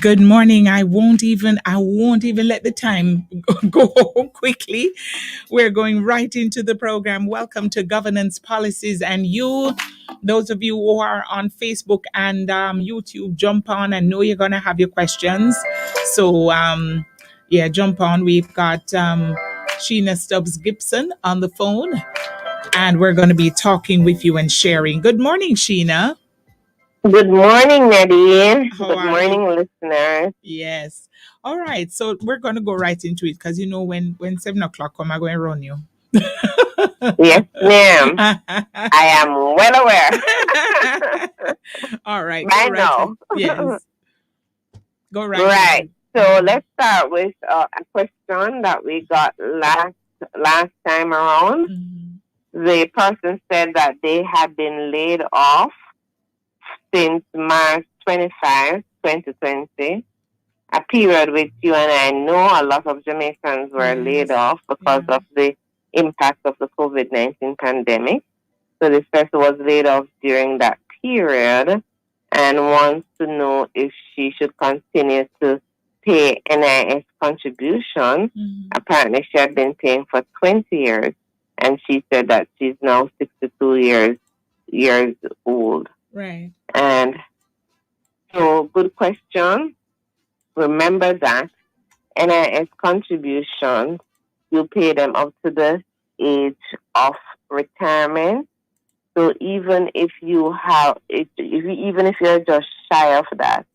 Good morning. I won't even let the time go quickly. We're going right into the program. Welcome to Governance Policies, and those of you who are on Facebook and YouTube, jump on. I know you're gonna have your questions, so yeah, jump on. We've got Shena Stubbs-Gibson on the phone, and we're going to be talking with you and sharing. Good morning, Sheena. Good morning, Nadine. How Good are you? morning, listeners. Yes. All right. So we're going to go right into it because when 7 o'clock come, I'm going to run you. Yes, ma'am. I am well aware. All right. Go I right. know. Yes. Go right Right. ahead. So let's start with a question that we got last time around. Mhm. The person said that they had been laid off since March 25, 2020, a period which you and I know a lot of Jamaicans were laid Yes. off because Yeah. of the impact of the COVID-19 pandemic. So this person was laid off during that period and wants to know if she should continue to pay NIS contribution. Mhm. Apparently, she had been paying for 20 years, and she said that she's now 62 years old. Right. And so, good question. Remember that NIS contributions, you pay them up to the age of retirement. So even if you have it, even if you're just shy of that,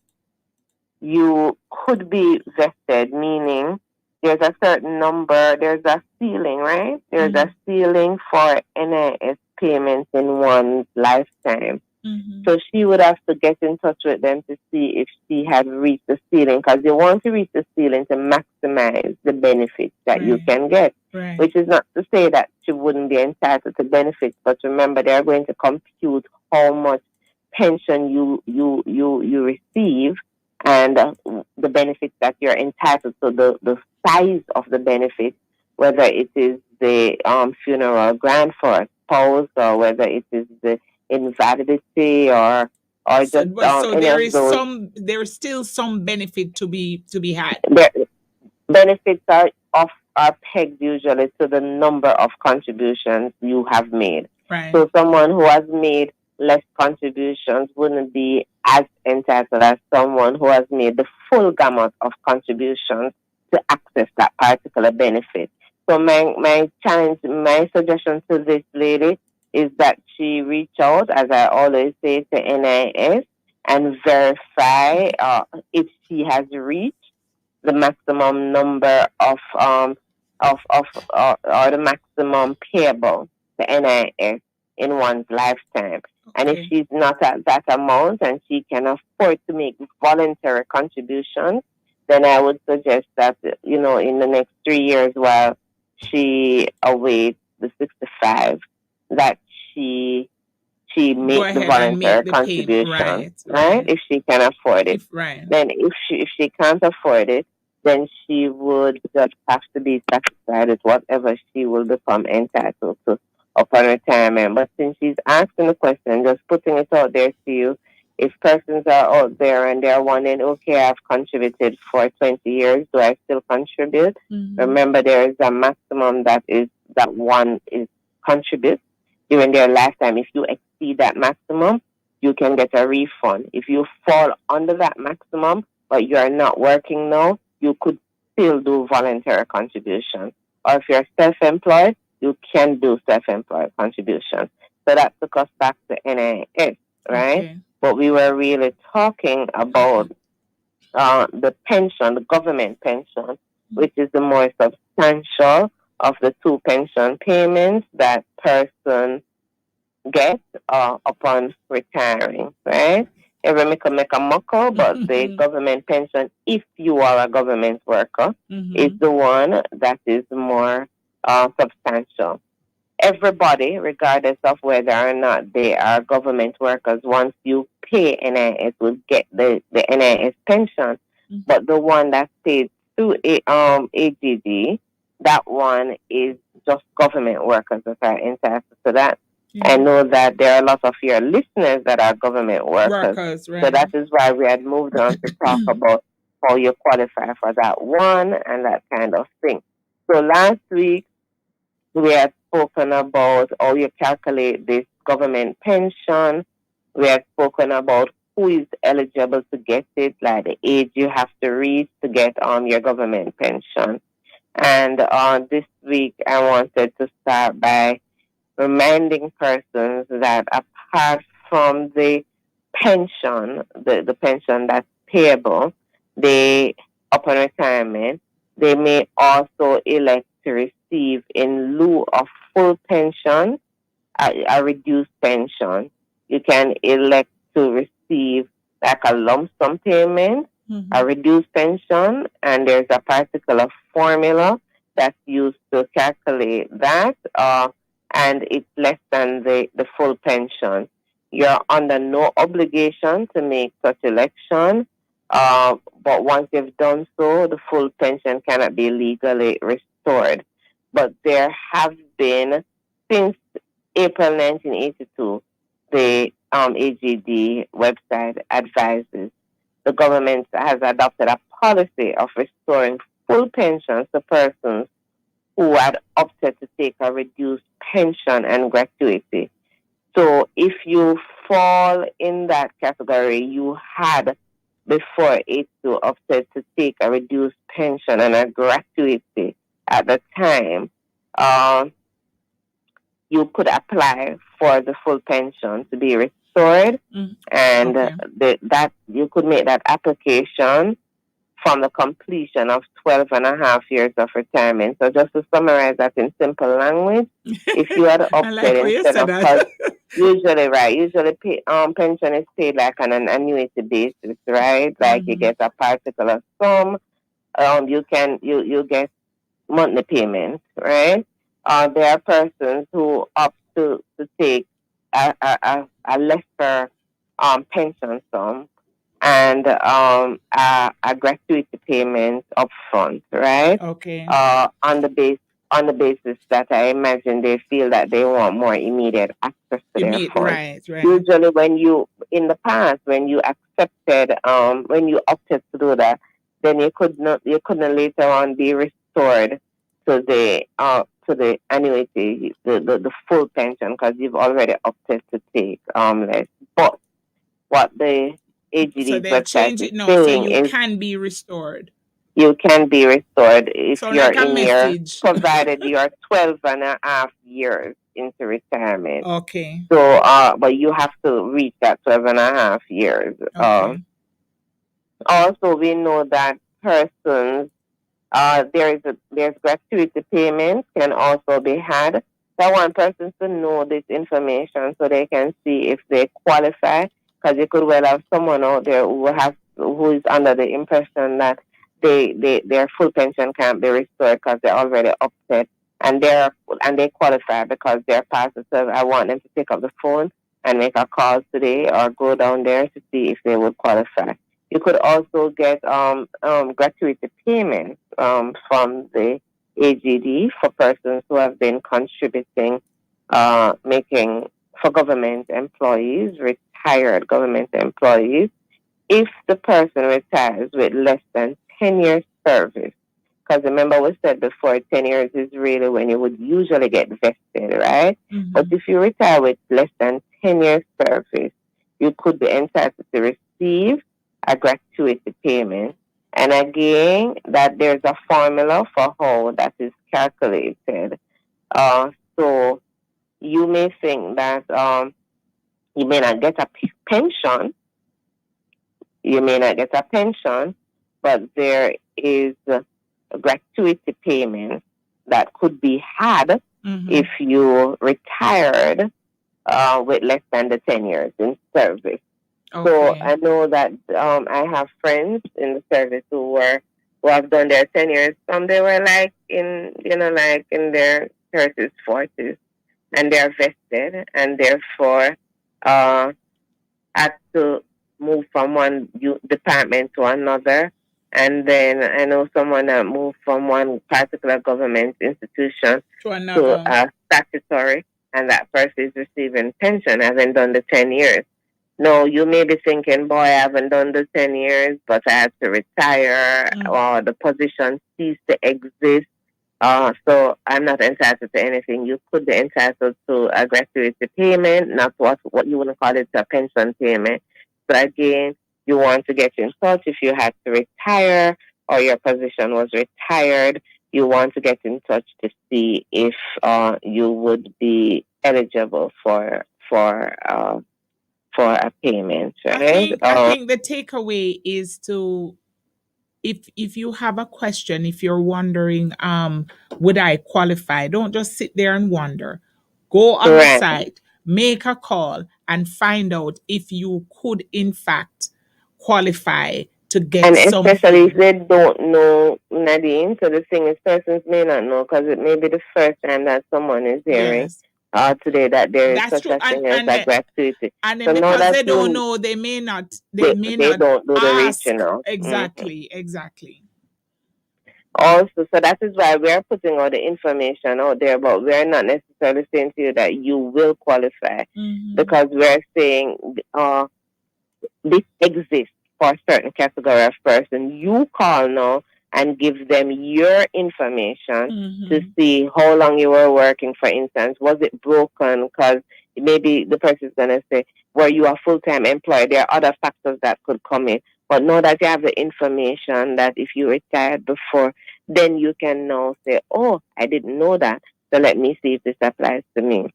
you could be vested. Meaning, there's a certain number, there's a ceiling, right? There's a ceiling for NIS payments in one's lifetime. Mhm. So she would have to get in touch with them to see if she had reached the ceiling, because they want to reach the ceiling to maximize the benefits that you Right. can get. Right. Which is not to say that she wouldn't be entitled to benefits, but remember they are going to compute how much pension you receive and the benefits that you're entitled to, the size of the benefit, whether it is the funeral grant for a spouse or whether it is the invalidity or So, just so any there of is those. there is still some benefit to be had. The benefits are pegged usually to the number of contributions you have made. Right. So someone who has made less contributions wouldn't be as entitled as someone who has made the full gamut of contributions to access that particular benefit. So my suggestion to this lady is that she reach out, as I always say, to NIS and verify if she has reached the maximum number or the maximum payable to NIS in one's lifetime. And if Okay. she's not at that amount and she can afford to make voluntary contributions, then I would suggest that, in the next 3 years while she awaits the 65, that she Go make the ahead and voluntary make the payment. contribution, Right. right? Right. If she can afford it. Right. Then if she can't afford it, then she would just have to be satisfied with whatever she will become entitled to upon retirement. But since she's asking the question, just putting it out there to you, if persons are out there and they're wondering, okay, I've contributed for 20 years, do I still contribute? Mhm. Remember, there is a maximum that one is contribute during their lifetime. If you exceed that maximum, you can get a refund. If you fall under that maximum, but you are not working now, you could still do voluntary contribution. Or if you're self-employed, you can do self-employed contribution. So that took us back to NIS, right? Okay. But we were really talking about the pension, the government pension, which is the more substantial of the two pension payments that person gets upon retiring, right? Everyone can make a muckle, but the government pension, if you are a government worker, is the one that is more substantial. Everybody, regardless of whether or not they are government workers, once you pay NIS, will get the NIS pension. But the one that's paid through AGD, that one is just government workers that are entitled to that. I know that there are a lot of your listeners that are government workers. Workers, So right. that is why we had moved on to talk about how you qualify for that one and that kind of thing. So last week we had spoken about how you calculate this government pension. We had spoken about who is eligible to get it, like the age you have to reach to get your government pension. And this week I wanted to start by reminding persons that apart from the pension, the pension that's payable, they upon retirement, they may also elect to receive in lieu of full pension a reduced pension. You can elect to receive like a lump sum payment, a reduced pension, and there's a particular formula that's used to calculate that, and it's less than the full pension. You're under no obligation to make such election, but once you've done so, the full pension cannot be legally restored. But there have been, since April 1982, the AGD website advises the government has adopted a policy of restoring full pensions to persons who had opted to take a reduced pension and gratuity. So if you fall in that category, you had before 82 opted to take a reduced pension and a gratuity at the time, you could apply for the full pension to be restored, and that you could make that application from the completion of 12 and a half years of retirement. So just to summarize that in simple language, if you had opted instead of usually pension is paid like on an annuity basis, right? Like you get a particular sum, you get monthly payments, right? There are persons who opt to take a lesser pension sum and a gratuity payment up front, right? Okay. On the basis that I imagine they feel that they want more immediate access to their funds. Right. Usually, when you in the past when you accepted when you opted to do that, then you couldn't later on be restored to the annuity, the full pension, because you've already opted to take less. But what the AGD website is saying is can be restored. You can be restored if So you're like a in your, message. provided you're 12 and a half years into retirement. Okay. So, but you have to reach that 12 and a half years. Okay. Also, we know that persons, there's gratuity payments can also be had. So I want persons to know this information so they can see if they qualify, because you could well have someone out there who is under the impression that their full pension can't be restored because they're already opted, and they qualify because they're past the service. I want them to pick up the phone and make a call today or go down there to see if they would qualify. You could also get gratuity payments from the AGD for persons who have been contributing, making for government employees, retired government employees, if the person retires with less than 10 years service. Because remember, we said before, 10 years is really when you would usually get vested, right? But if you retire with less than 10 years service, you could be entitled to receive a gratuity payment. And again, that there's a formula for how that is calculated. So you may think that you may not get a pension. You may not get a pension, but there is a gratuity payment that could be had if you retired with less than the 10 years in service. Okay. So I know that I have friends in the service who have done their 10 years. Some they were like in their 30s, 40s, and they're vested, and therefore had to move from one department to another. And then I know someone that moved from one particular government institution to a statutory, and that person is receiving pension, having done the 10 years. No, you may be thinking, boy, I haven't done the 10 years, but I had to retire, or the position ceased to exist. So I'm not entitled to anything. You could be entitled to a gratuity payment, not what you want to call it, a pension payment. So again, you want to get in touch if you had to retire or your position was retired. You want to get in touch to see if you would be eligible for a payment, right? I think the takeaway is to, if you have a question, if you're wondering, would I qualify, don't just sit there and wonder. Go on the Correct. site, make a call, and find out if you could in fact qualify to get And especially if something. they don't know, Nadine, so the thing is, persons may not know because it may be the first time that someone is hearing Yes, today that there is that's such true. a thing as a gratuity. And then So now because that they don't you know, they may they not don't do the reaching ask. out. Exactly. Also, so that is why we are putting all the information out there, but we are not necessarily saying to you that you will qualify, because we're saying this exists for a certain category of person. You call now and give them your information to see how long you were working, for instance. Was it broken? Because maybe the person is going to say, were you a full-time employee? There are other factors that could come in. But know that you have the information that if you retired before, then you can now say, oh, I didn't know that. So let me see if this applies to me.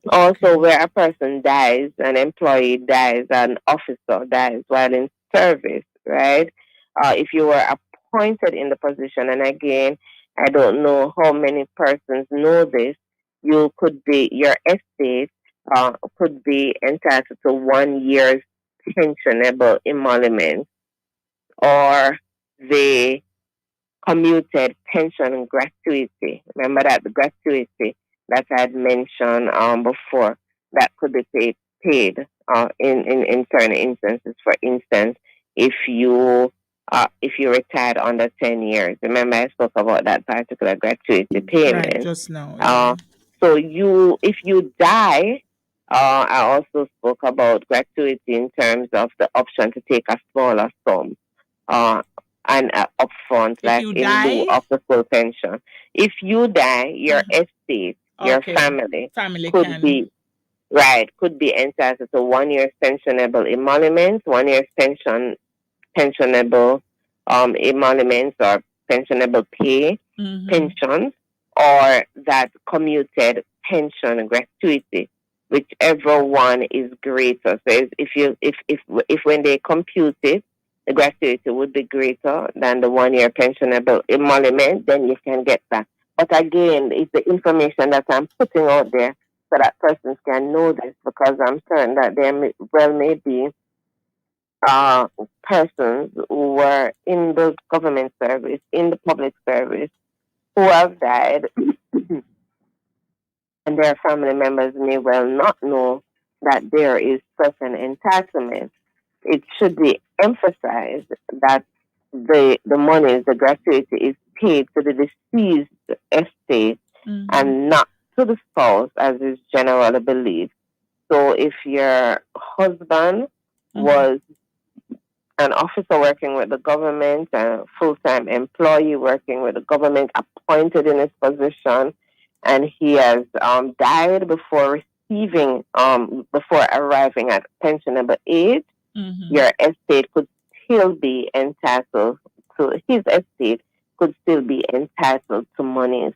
Also, where a person dies, an employee dies, an officer dies while in service, right? If you were appointed in the position, and again, I don't know how many persons know this, your estate could be entitled to 1 year's pensionable emolument, or the commuted pension gratuity. Remember that the gratuity that I had mentioned before, that could be paid in certain instances. For instance, if you retired under 10 years. Remember I spoke about that particular gratuity Right, payment. just now. Yeah. So if you die, I also spoke about gratuity in terms of the option to take a smaller sum, uh, and upfront, If like you in lieu die, of the full pension. If you die, your estate, your family family could can. be could be entitled to 1 year's pensionable emoluments, 1 year's pensionable emoluments or pensionable pay pensions, or that commuted pension gratuity, whichever one is greater. So if when they compute it, the gratuity would be greater than the 1 year pensionable emolument, then you can get that. But again, it's the information that I'm putting out there so that persons can know this, because I'm certain that there may be uh, persons who were in the government service, in the public service, who have died, and their family members may well not know that there is such an entitlement. It should be emphasized that the money, the gratuity, is paid to the deceased estate and not to the spouse, as is generally believed. So if your husband was an officer working with the government, a full-time employee working with the government, appointed in his position, and he has died before before arriving at pensionable age, your estate could still be entitled his estate could still be entitled to monies.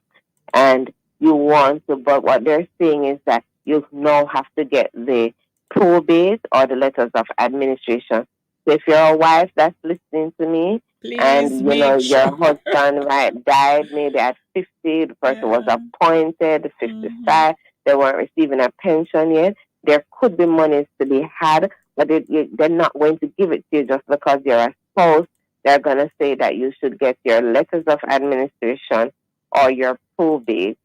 And you want to, but what they're saying is that you now have to get the probate or the letters of administration. So if you're a wife that's listening to me, and Please you know make your sure. husband died maybe at 50, the person was appointed 55, they weren't receiving a pension yet, there could be monies to be had, but they're not going to give it to you just because you're a spouse. They're going to say that you should get your letters of administration or your probate.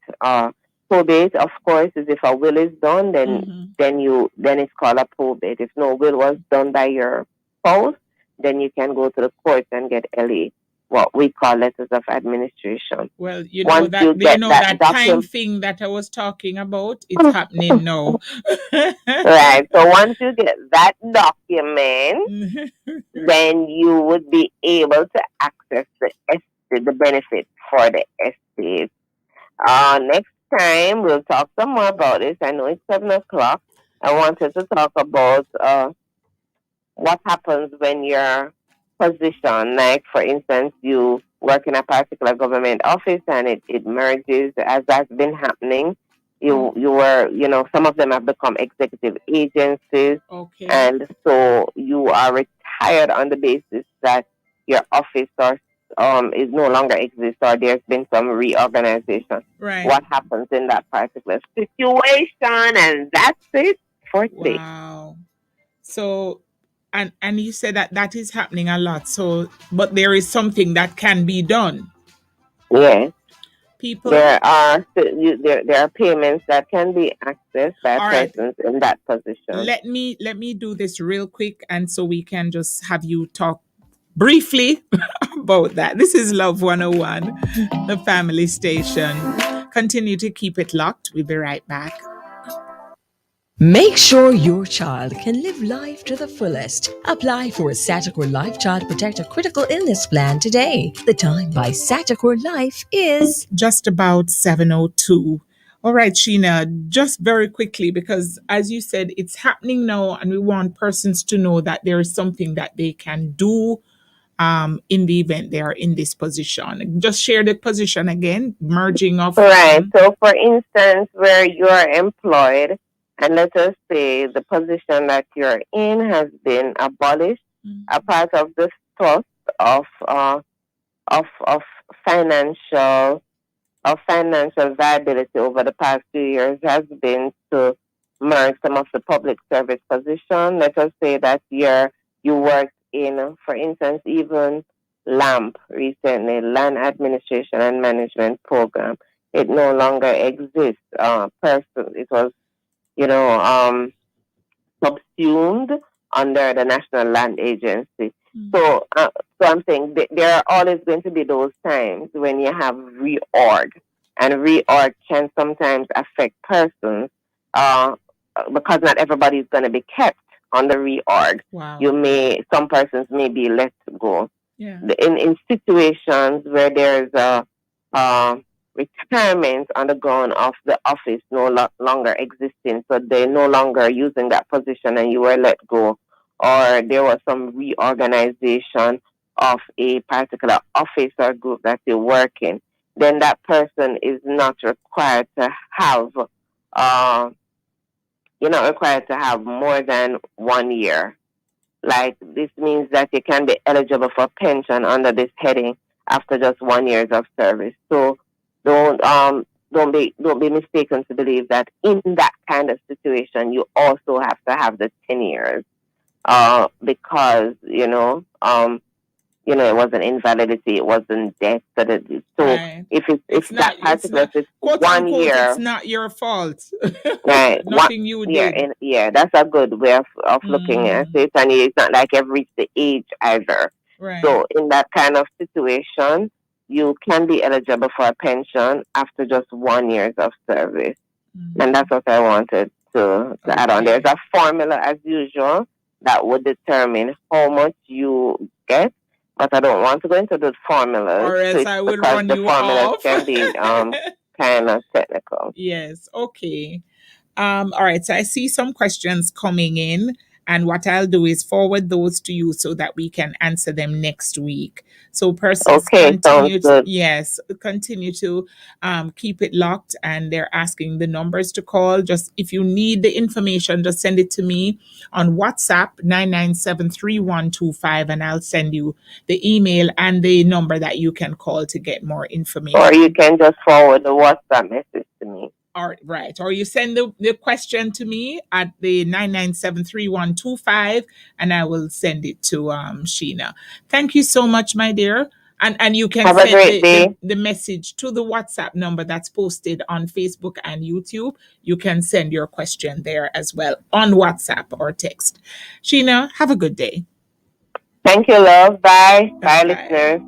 Probate, of course, is if a will is done, then it's called a probate. If no will was done by your spouse, then you can go to the court and get LA. what we call letters of administration. Well, you know Once that you get that that time document, thing that I was talking about, it's happening now. right? So once you get that document, then you would be able to access the benefit for the estate. Next time we'll talk some more about this. I know it's 7 o'clock. I wanted to talk about what happens when your position, like for instance, you work in a particular government office and it merges, as that's been happening. You were, some of them have become executive agencies, Okay. and so you are retired on the basis that your office or is no longer exists, or there's been some reorganization. Right. What happens in that particular situation? And that's it for today. Wow. So, and you said that that is happening a lot. So, but there is something that can be done. Yes. People. There are payments that can be accessed by All right. persons in that position. Let me do this real quick, and so we can just have you talk briefly about that. This is Love 101, the family station. Continue to keep it locked. We'll be right back. Make sure your child can live life to the fullest. Apply for a Satacor Life Child Protector Critical Illness Plan today. The time by Satacor Life is just about 7:02. All right, Sheena, just very quickly, because as you said, it's happening now, and we want persons to know that there is something that they can do in the event they are in this position. Just share the position again, merging of. Right. So, for instance, where you are employed, and let us say the position that you're in has been abolished, a part of the thrust of financial viability over the past few years has been to merge some of the public service position. Let us say that you worked in, for instance, even LAMP recently, Land Administration and Management Program. It no longer exists. It was, subsumed under the National Land Agency. So I'm saying there are always going to be those times when you have reorg, and reorg can sometimes affect persons because not everybody is going to be kept on the reorg. Wow. Some persons may be let go. Yeah. In situations where there's a retirement undergone of the office no longer existing, so they're no longer using that position and you were let go, or there was some reorganization of a particular office or group that you work in, then that person is not required to have you're not required to have more than 1 year. Like, this means that you can be eligible for pension under this heading after just 1 year of service. So don't be mistaken to believe that in that kind of situation you also have to have the 10 years. Because it wasn't invalidity, it wasn't death. So right. if that particular is 1 year, it's not your fault. right? Nothing you did. Yeah, that's a good way of looking at it, and it's not like I've reached the age either. Right. So in that kind of situation, you can be eligible for a pension after just 1 year of service. And that's what I wanted to add on. There's a formula, as usual, that would determine how much you get, but I don't want to go into the formulas. Or else I will run you off. The formulas can be kind of technical. Yes. Okay. All right. So I see some questions coming in, and what I'll do is forward those to you so that we can answer them next week. So persons continue to keep it locked, and they're asking the numbers to call. Just if you need the information, just send it to me on WhatsApp 9973125, and I'll send you the email and the number that you can call to get more information. Or you can just forward the WhatsApp message to me. All right. Or you send the question to me at the 9973125, and I will send it to Sheena. Thank you so much, my dear. And you can have send the message to the WhatsApp number that's posted on Facebook and YouTube. You can send your question there as well on WhatsApp or text. Sheena, have a good day. Thank you, love. Bye. Bye, listeners.